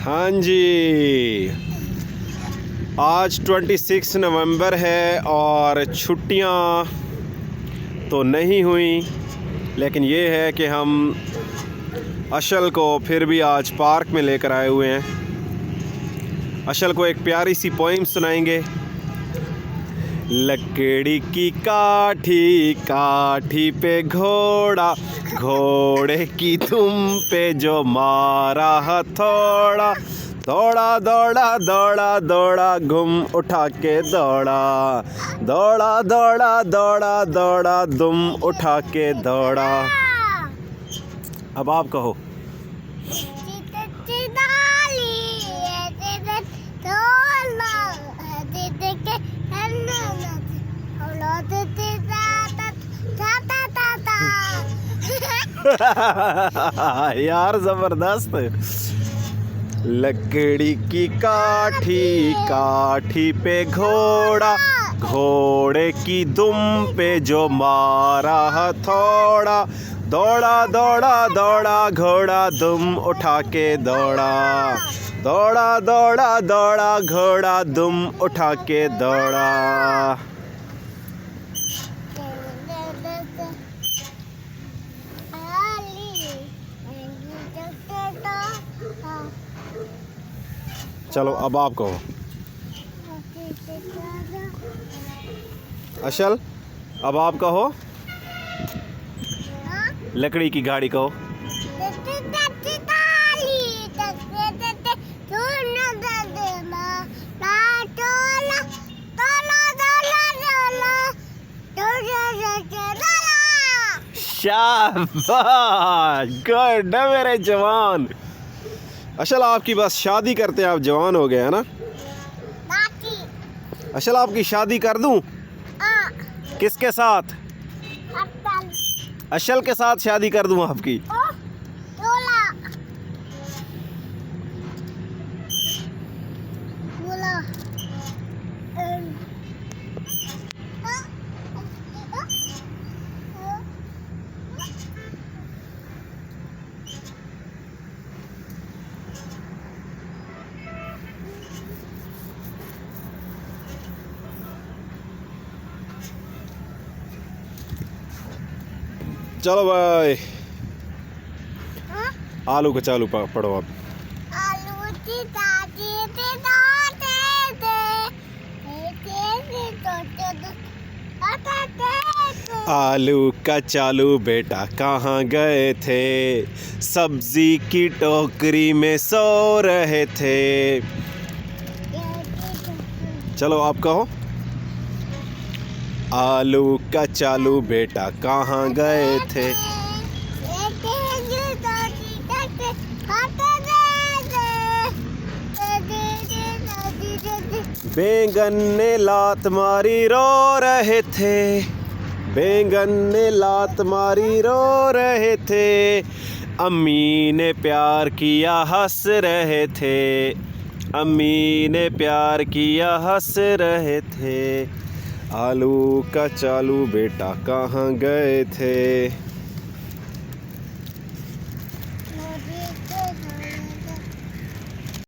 हाँ जी, आज 26 नवंबर है और छुट्टियां तो नहीं हुई, लेकिन ये है कि हम अशल को फिर भी आज पार्क में लेकर आए हुए हैं। अशल को एक प्यारी सी पोइम सुनाएंगे। लकड़ी की काठी काठी पे घोड़ा, घोड़े की दुम पे जो मारा हथौड़ा, दौड़ा दौड़ा दौड़ा दौड़ा घुम उठा के दौड़ा, दौड़ा दौड़ा दौड़ा दौड़ा दुम उठा के दौड़ा। अब आप कहो। यार जबरदस्त। लकड़ी की काठी काठी पे घोड़ा, घोड़े की दुम पे जो मारा हथौड़ा, दौड़ा दौड़ा दौड़ा घोड़ा दुम उठा के दौड़ा, दौड़ा दौड़ा दौड़ा घोड़ा दुम उठा के दौड़ा। चलो अब आप कहो। अशल अब आप कहो। लकड़ी की गाड़ी कहो। शाबाश, गुड मेरे जवान। अशल आपकी बस शादी करते हैं आप जवान हो गए है ना। अशल आपकी शादी कर दूं? किसके साथ? अशल के साथ शादी कर दूं आपकी? चलो भाई, आलू का चालू पढ़ो आप। आलू का चालू बेटा कहाँ गए थे, सब्जी की टोकरी में सो रहे थे। चलो आप कहो। आलू का चालू बेटा कहाँ गए थे। बैंगन ने लात मारी रो रहे थे, बैंगन ने लात मारी रो रहे थे, अम्मी ने प्यार किया हंस रहे थे, अम्मी ने प्यार किया हंस रहे थे। आलू का चालू बेटा कहाँ गए थे।